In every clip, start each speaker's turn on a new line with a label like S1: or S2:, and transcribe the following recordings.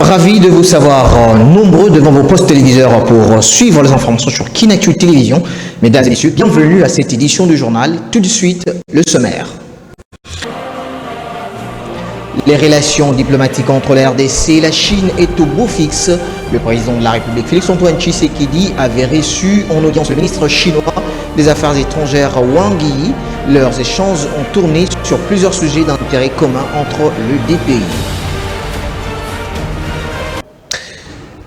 S1: Ravi de vous savoir nombreux devant vos postes téléviseurs pour suivre les informations sur Kinactu Télévision. Mesdames et messieurs, bienvenue à cette édition du journal. Tout de suite, le sommaire. Les relations diplomatiques entre la RDC et la Chine est au beau fixe. Le président de la République, Félix-Antoine Tshisekedi, avait reçu en audience le ministre chinois des Affaires étrangères Wang Yi. Leurs échanges ont tourné sur plusieurs sujets d'intérêt commun entre les deux pays.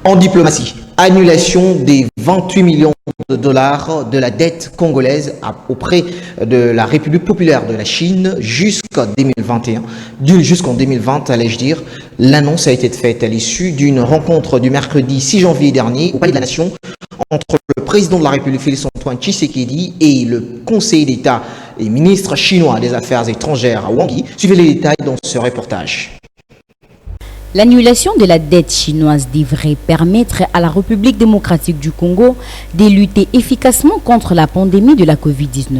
S1: En diplomatie, annulation des 28 millions de dollars de la dette congolaise auprès de la République populaire de la Chine jusqu'en 2021. Jusqu'en 2020, allais-je dire. L'annonce a été faite à l'issue d'une rencontre du mercredi 6 janvier dernier au Palais de la Nation entre le président de la République Félix-Antoine Tshisekedi et le conseiller d'État et ministre chinois des Affaires étrangères Wang Yi. Suivez les détails dans ce reportage.
S2: L'annulation de la dette chinoise devrait permettre à la République démocratique du Congo de lutter efficacement contre la pandémie de la Covid-19.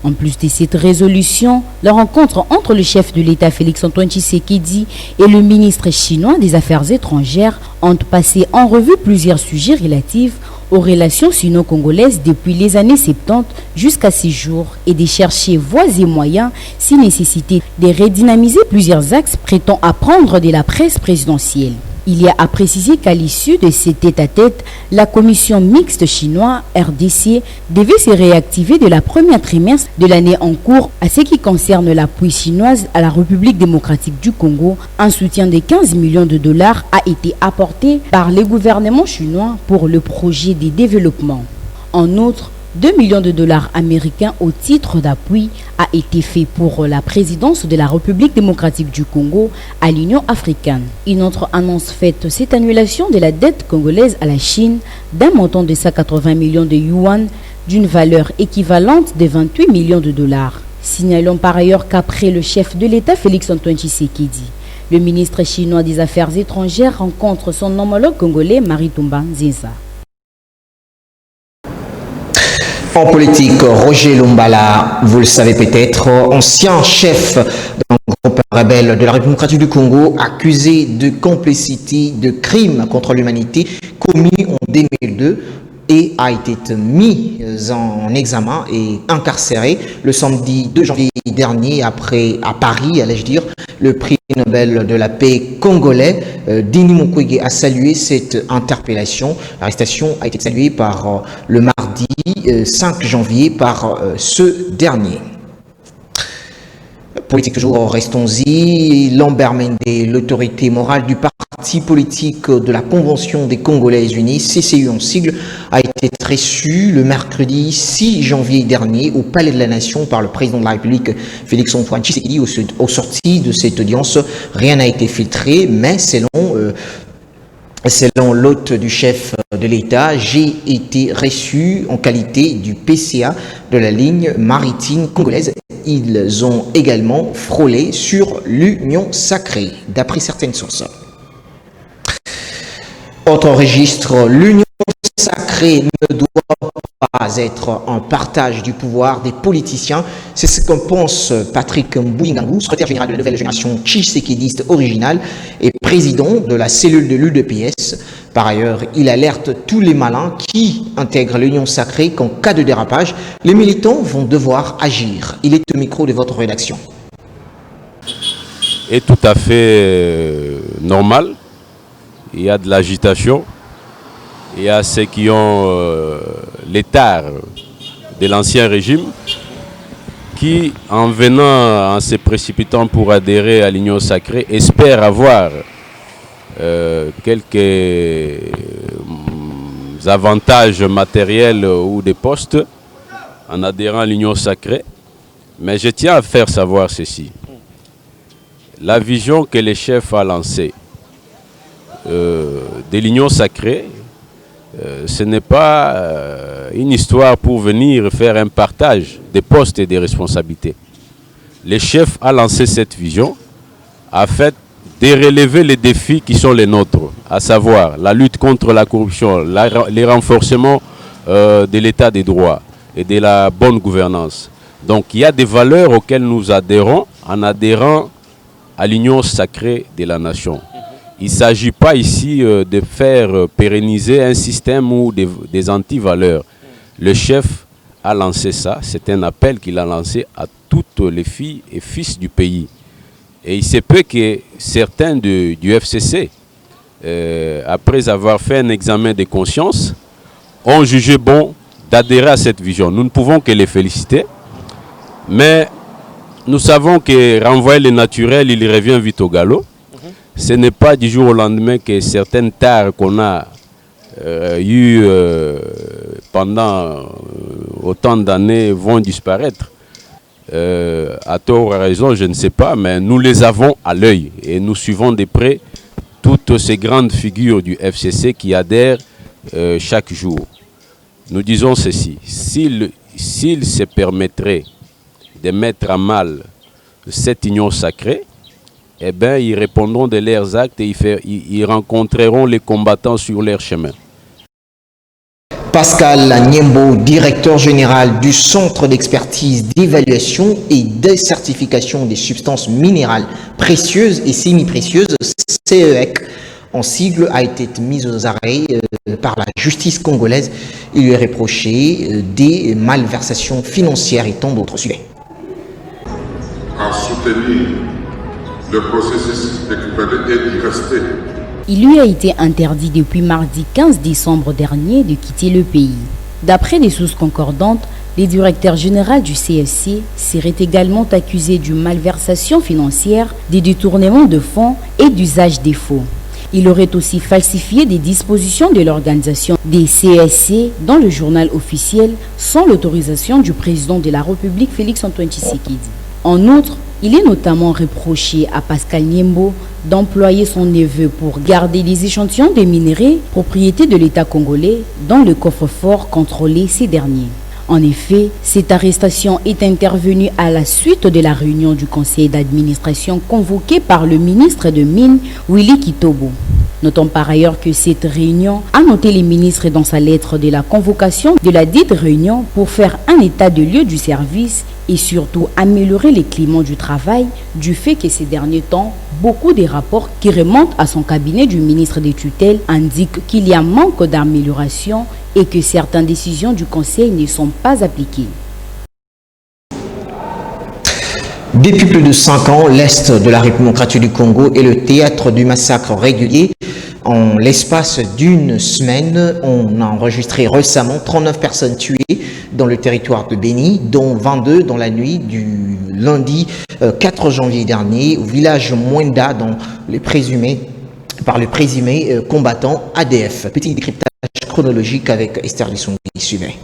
S2: En plus de cette résolution, la rencontre entre le chef de l'État Félix-Antoine Tshisekedi et le ministre chinois des Affaires étrangères ont passé en revue plusieurs sujets relatifs aux relations sino-congolaises depuis les années 70 jusqu'à ces jours et de chercher voies et moyens, si nécessité, de redynamiser plusieurs axes prêtant à prendre de la presse présidentielle. Il y a à préciser qu'à l'issue de ces tête-à-tête, la commission mixte chinois-RDC devait se réactiver de la première trimestre de l'année en cours à ce qui concerne l'appui chinoise à la République démocratique du Congo. Un soutien de 15 millions de dollars a été apporté par le gouvernement chinois pour le projet de développement. En outre, 2 millions de dollars américains au titre d'appui a été fait pour la présidence de la République démocratique du Congo à l'Union africaine. Une autre annonce faite, cette annulation de la dette congolaise à la Chine d'un montant de 180 millions de yuan d'une valeur équivalente de 28 millions de dollars. Signalons par ailleurs qu'après le chef de l'État Félix-Antoine Tshisekedi, le ministre chinois des Affaires étrangères rencontre son homologue congolais Maritumba Nzinza.
S1: En politique, Roger Lumbala, vous le savez peut-être, ancien chef d'un groupe rebelle de la République démocratique du Congo, accusé de complicité de crimes contre l'humanité commis en 2002 et a été mis en examen et incarcéré le samedi 2 janvier dernier à Paris, allais-je dire. Le prix Nobel de la paix congolais, Denis Mukwege, a salué cette interpellation. L'arrestation a été saluée par le mardi 5 janvier par ce dernier. Politique toujours, restons-y. Lambert Mende, l'autorité morale du parti politique de la Convention des Congolais Unis, CCU en sigle, a été reçu le mercredi 6 janvier dernier au Palais de la Nation par le président de la République Félix-Antoine Tshisekedi. Au sorti de cette audience, rien n'a été filtré, mais selon l'hôte du chef de l'État, j'ai été reçu en qualité du PCA de la ligne maritime congolaise. Ils ont également frôlé sur l'union sacrée, d'après certaines sources. Autre registre, l'union sacrée ne doit pas être un partage du pouvoir des politiciens. C'est ce qu'en pense Patrick Mbouingangou, secrétaire général de la nouvelle génération tshisekidiste originale et président de la cellule de l'UDPS. Par ailleurs, il alerte tous les malins qui intègrent l'union sacrée qu'en cas de dérapage, les militants vont devoir agir. Il est au micro de votre rédaction.
S3: Est tout à fait normal. Il y a de l'agitation. Il y a ceux qui ont l'état de l'ancien régime qui, en venant, en se précipitant pour adhérer à l'union sacrée, espèrent avoir quelques avantages matériels ou des postes en adhérant à l'union sacrée. Mais je tiens à faire savoir ceci. La vision que le chef a lancée de l'union sacrée, ce n'est pas une histoire pour venir faire un partage des postes et des responsabilités. Le chef a lancé cette vision afin de relever les défis qui sont les nôtres, à savoir la lutte contre la corruption, les renforcements de l'état des droits et de la bonne gouvernance. Donc il y a des valeurs auxquelles nous adhérons en adhérant à l'union sacrée de la nation. Il ne s'agit pas ici de faire pérenniser un système ou des antivaleurs. Le chef a lancé ça, c'est un appel qu'il a lancé à toutes les filles et fils du pays. Et il se peut que certains du FCC, après avoir fait un examen de conscience, ont jugé bon d'adhérer à cette vision. Nous ne pouvons que les féliciter, mais nous savons que renvoyer le naturel, il revient vite au galop. Ce n'est pas du jour au lendemain que certaines tares qu'on a eues pendant autant d'années vont disparaître. À tort ou à raison, je ne sais pas, mais nous les avons à l'œil et nous suivons de près toutes ces grandes figures du FCC qui adhèrent chaque jour. Nous disons ceci, s'ils se permettraient de mettre à mal cette union sacrée, eh bien, ils répondront de leurs actes et ils rencontreront les combattants sur leur chemin.
S1: Pascal Niembo, directeur général du Centre d'expertise d'évaluation et de certification des substances minérales précieuses et semi-précieuses, CEEC, en sigle, a été mis aux arrêts par la justice congolaise. Il lui est reproché des malversations financières et tant d'autres sujets.
S4: À soutenir le processus récupéré et d'y rester.
S2: Il lui a été interdit depuis mardi 15 décembre dernier de quitter le pays. D'après des sources concordantes, le directeur général du CSC serait également accusé de malversation financière, de détournement de fonds et d'usage des faux. Il aurait aussi falsifié des dispositions de l'organisation des CSC dans le journal officiel sans l'autorisation du président de la République Félix-Antoine Tshisekedi. En outre, il est notamment reproché à Pascal Niembo d'employer son neveu pour garder des échantillons de minerais propriété de l'État congolais dans le coffre-fort contrôlé ces derniers. En effet, cette arrestation est intervenue à la suite de la réunion du conseil d'administration convoquée par le ministre de Mines, Willy Kitobo. Notons par ailleurs que cette réunion a noté les ministres dans sa lettre de la convocation de la dite réunion pour faire un état de lieu du service et surtout améliorer les climats du travail du fait que ces derniers temps, beaucoup des rapports qui remontent à son cabinet du ministre des tutelles indiquent qu'il y a manque d'amélioration et que certaines décisions du Conseil ne sont pas appliquées.
S1: Depuis plus de 5 ans, l'Est de la République démocratique du Congo est le théâtre du massacre régulier. En l'espace d'une semaine, on a enregistré récemment 39 personnes tuées dans le territoire de Béni, dont 22 dans la nuit du lundi 4 janvier dernier au village Mwenda par le présumé combattant ADF. Petit décryptage chronologique avec Esther Lissongi suivait.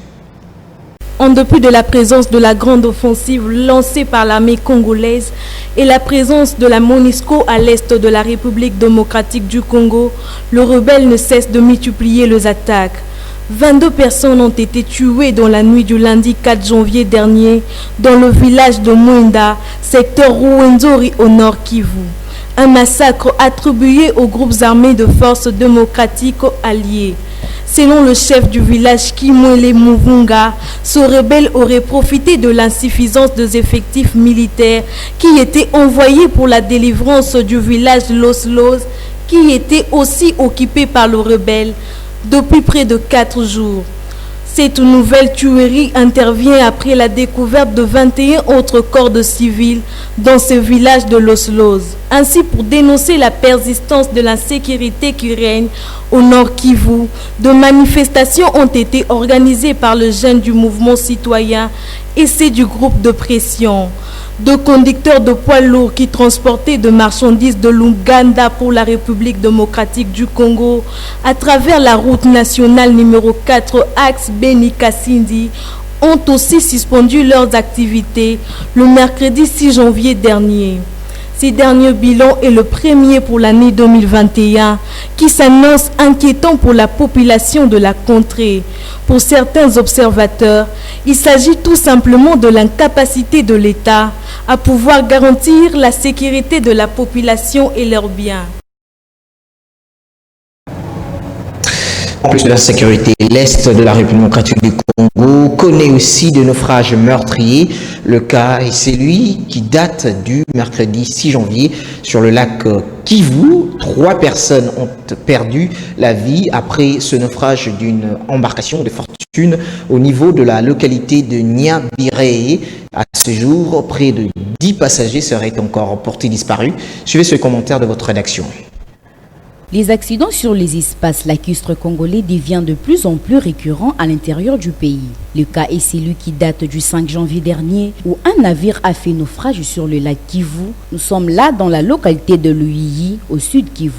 S5: En dépit de la présence de la grande offensive lancée par l'armée congolaise et la présence de la MONUSCO à l'est de la République démocratique du Congo, le rebelle ne cesse de multiplier les attaques. 22 personnes ont été tuées dans la nuit du lundi 4 janvier dernier dans le village de Mwenda, secteur Rwenzori au nord Kivu. Un massacre attribué aux groupes armés de forces démocratiques alliées. Selon le chef du village Kimwele Muvunga, ce rebelle aurait profité de l'insuffisance des effectifs militaires qui étaient envoyés pour la délivrance du village Los Los, qui était aussi occupé par le rebelle depuis près de 4 jours. Cette nouvelle tuerie intervient après la découverte de 21 autres corps de civils dans ce village de Los Los. Ainsi, pour dénoncer la persistance de l'insécurité qui règne au nord Kivu, de manifestations ont été organisées par le jeunes du mouvement citoyen et c'est du groupe de pression. 2 conducteurs de poids lourds qui transportaient de marchandises de l'Ouganda pour la République démocratique du Congo à travers la route nationale numéro 4 axe Beni-Kasindi ont aussi suspendu leurs activités le mercredi 6 janvier dernier. Ce dernier bilan est le premier pour l'année 2021 qui s'annonce inquiétant pour la population de la contrée. Pour certains observateurs, il s'agit tout simplement de l'incapacité de l'État à pouvoir garantir la sécurité de la population et leurs biens.
S1: En plus de l'insécurité, l'Est de la République démocratique du Congo connaît aussi de naufrages meurtriers. Le cas est celui qui date du mercredi 6 janvier sur le lac Kivu. 3 personnes ont perdu la vie après ce naufrage d'une embarcation de fortune au niveau de la localité de Nyabiré. À ce jour, près de 10 passagers seraient encore portés disparus. Suivez ce commentaire de votre rédaction.
S2: Les accidents sur les espaces lacustres congolais deviennent de plus en plus récurrents à l'intérieur du pays. Le cas est celui qui date du 5 janvier dernier où un navire a fait naufrage sur le lac Kivu. Nous sommes là dans la localité de Luiyi, au sud Kivu.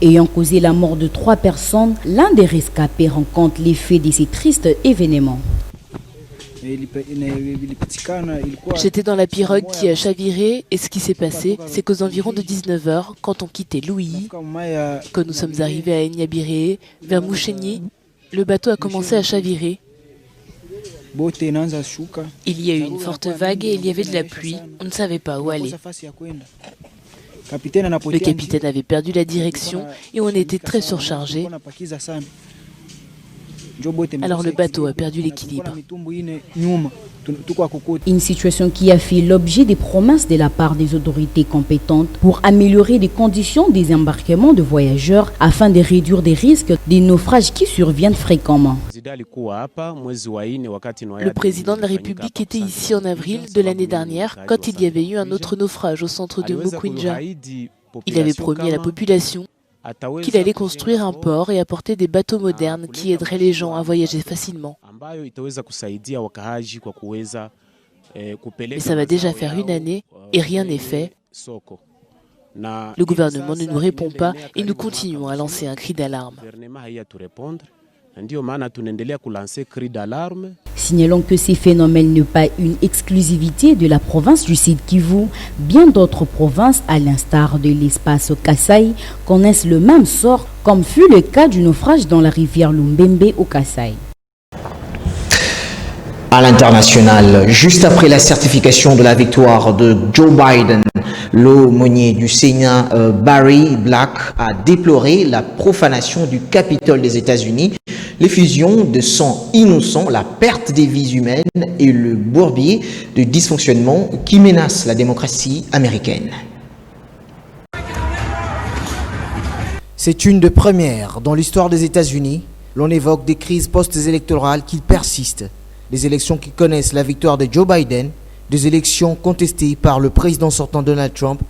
S2: Ayant causé la mort de 3 personnes, l'un des rescapés rencontre l'effet de ces tristes événements.
S6: J'étais dans la pirogue qui a chaviré et ce qui s'est passé, c'est qu'aux environs de 19h, quand on quittait Louis, quand nous sommes arrivés à Nyabiré, vers Mouchenyi, le bateau a commencé à chavirer. Il y a eu une forte vague et il y avait de la pluie. On ne savait pas où aller. Le capitaine avait perdu la direction et on était très surchargés. Alors le bateau a perdu l'équilibre.
S2: Une situation qui a fait l'objet des promesses de la part des autorités compétentes pour améliorer les conditions des embarquements de voyageurs afin de réduire des risques des naufrages qui surviennent fréquemment.
S6: Le président de la République était ici en avril de l'année dernière quand il y avait eu un autre naufrage au centre de Mukwinja. Il avait promis à la population qu'il allait construire un port et apporter des bateaux modernes qui aideraient les gens à voyager facilement. Mais ça va déjà faire 1 année et rien n'est fait. Le gouvernement ne nous répond pas et nous continuons à lancer un cri d'alarme.
S2: Signalons que ces phénomènes n'est pas une exclusivité de la province du Sud Kivu. Bien d'autres provinces, à l'instar de l'espace Kasaï, connaissent le même sort, comme fut le cas du naufrage dans la rivière Lumbembe au Kasaï.
S1: À l'international, juste après la certification de la victoire de Joe Biden, l'aumônier du Sénat Barry Black a déploré la profanation du Capitole des États-Unis, l'effusion de sang innocent, la perte des vies humaines et le bourbier de dysfonctionnement qui menace la démocratie américaine.
S7: C'est une des premières dans l'histoire des États-Unis. L'on évoque des crises post-électorales qui persistent. Des élections qui connaissent la victoire de Joe Biden, des élections contestées par le président sortant Donald Trump,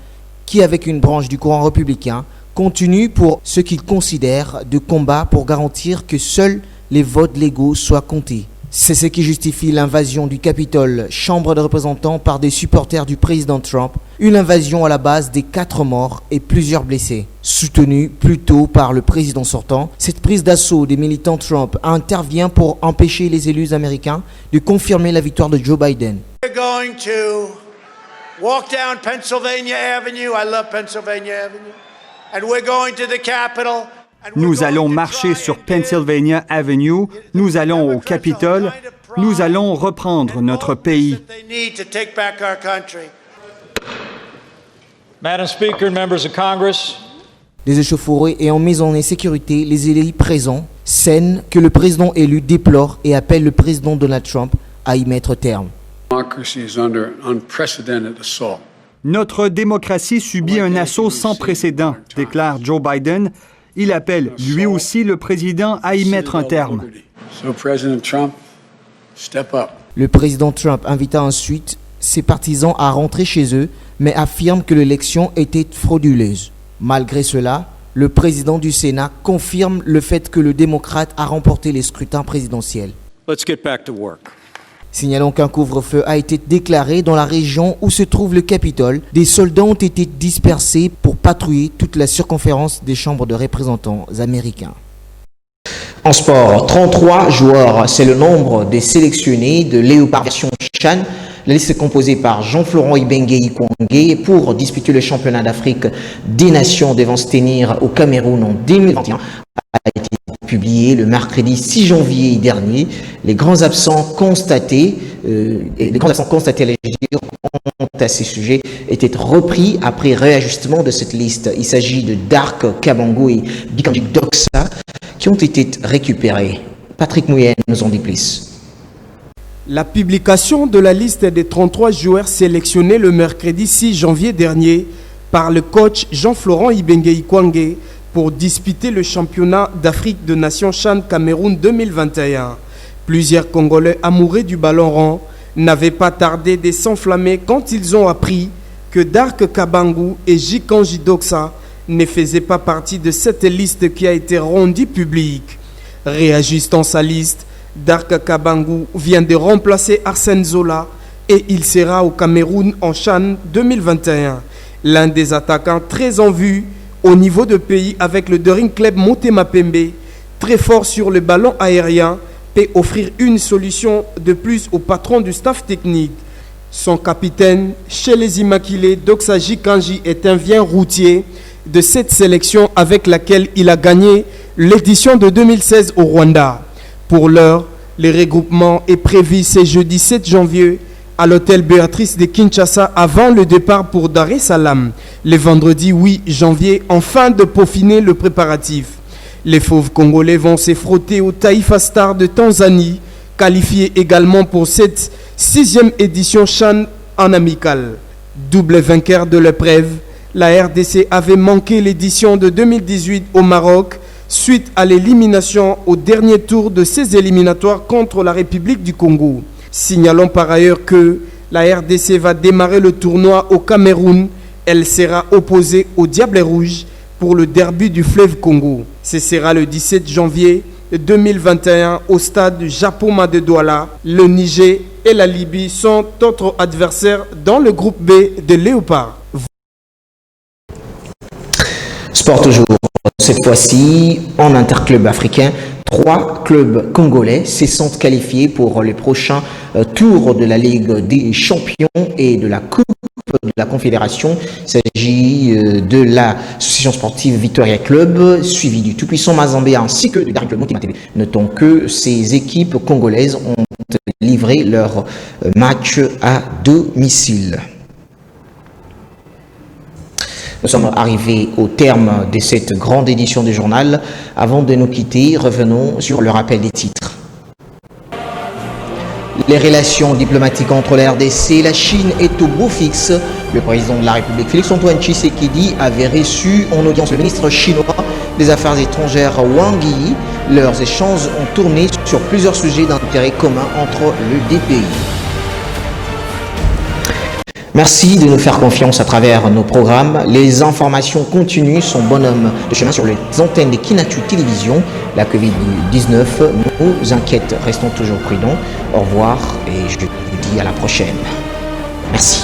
S7: qui, avec une branche du courant républicain, continue pour ce qu'il considère de combat pour garantir que seuls les votes légaux soient comptés. C'est ce qui justifie l'invasion du Capitole, chambre de représentants, par des supporters du président Trump, une invasion à la base des 4 morts et plusieurs blessés. Soutenue plus tôt par le président sortant, cette prise d'assaut des militants Trump intervient pour empêcher les élus américains de confirmer la victoire de Joe Biden.
S8: We're going to walk down Pennsylvania Avenue. I love Pennsylvania Avenue. And we're going to the Capitol.
S9: Nous allons marcher sur Pennsylvania Avenue, nous allons au Capitole, nous allons reprendre notre pays.
S10: Madam Speaker, members of Congress.
S7: Les échauffourées ayant mis en insécurité les élus présents, scène que le président élu déplore et appelle le président Donald Trump à y mettre terme.
S9: Notre démocratie subit un assaut sans précédent, déclare Joe Biden. Il appelle lui aussi le président à y mettre un terme.
S7: Le président Trump invita ensuite ses partisans à rentrer chez eux, mais affirme que l'élection était frauduleuse. Malgré cela, le président du Sénat confirme le fait que le démocrate a remporté les scrutins présidentiels.
S10: Let's get back to work.
S7: Signalons qu'un couvre-feu a été déclaré dans la région où se trouve le Capitole. Des soldats ont été dispersés pour patrouiller toute la circonférence des chambres de représentants américains.
S1: En sport, 33 joueurs, c'est le nombre des sélectionnés de Léopard version Chan. La liste est composée par Jean-Florent Ibenge Ikwangé pour disputer le championnat d'Afrique des Nations devant se tenir au Cameroun en 2021. A été publié le mercredi 6 janvier dernier. Les grands absents constatés à ces sujets étaient repris après réajustement de cette liste. Il s'agit de Dark Kabango et Bikanji Doxa qui ont été récupérés. Patrick Mouyen nous en dit plus.
S11: La publication de la liste des 33 joueurs sélectionnés le mercredi 6 janvier dernier par le coach Jean-Florent Ibenge Ikwangé pour disputer le championnat d'Afrique de Nations CHAN Cameroun 2021. Plusieurs Congolais amoureux du ballon rond n'avaient pas tardé de s'enflammer quand ils ont appris que Dark Kabangu et Jikanji Doksa ne faisaient pas partie de cette liste qui a été rendue publique. Réajustant sa liste, Dark Kabangu vient de remplacer Arsène Zola et il sera au Cameroun en CHAN 2021. L'un des attaquants très en vue au niveau de pays avec le Daring Club Motema Pembe, très fort sur le ballon aérien, peut offrir une solution de plus au patron du staff technique. Son capitaine, chez les Immaculés, Doksa Jikanji, est un vieux routier de cette sélection avec laquelle il a gagné l'édition de 2016 au Rwanda. Pour l'heure, le regroupement est prévu ce jeudi 7 janvier à l'hôtel Béatrice de Kinshasa avant le départ pour Dar es Salaam. Le vendredi 8 janvier, enfin de peaufiner le préparatif. Les fauves congolais vont se frotter au Taifa Stars de Tanzanie, qualifié également pour cette 6e édition CHAN en amical. Double vainqueur de l'épreuve, la RDC avait manqué l'édition de 2018 au Maroc suite à l'élimination au dernier tour de ses éliminatoires contre la République du Congo. Signalons par ailleurs que la RDC va démarrer le tournoi au Cameroun. Elle sera opposée au Diable Rouge pour le derby du fleuve Congo. Ce sera le 17 janvier 2021 au stade Japoma de Douala. Le Niger et la Libye sont autres adversaires dans le groupe B de Léopard.
S1: Sport toujours. Cette fois-ci, en interclub africain, 3 clubs congolais se sont qualifiés pour les prochains tours de la Ligue des Champions et de la Coupe de la Confédération. Il s'agit de l'association sportive Victoria Club, suivi du tout-puissant Mazambé ainsi que du Daring Club Motema. Notons que ces équipes congolaises ont livré leur match à domicile. Nous sommes arrivés au terme de cette grande édition du journal. Avant de nous quitter, revenons sur le rappel des titres. Les relations diplomatiques entre la RDC et la Chine est au beau fixe. Le président de la République, Félix-Antoine Tshisekedi, avait reçu en audience le ministre chinois des Affaires étrangères Wang Yi. Leurs échanges ont tourné sur plusieurs sujets d'intérêt commun entre les deux pays. Merci de nous faire confiance à travers nos programmes. Les informations continuent son bonhomme de chemin sur les antennes de Kinatu Télévision. La Covid-19 nous inquiète. Restons toujours prudents. Au revoir et je vous dis à la prochaine. Merci.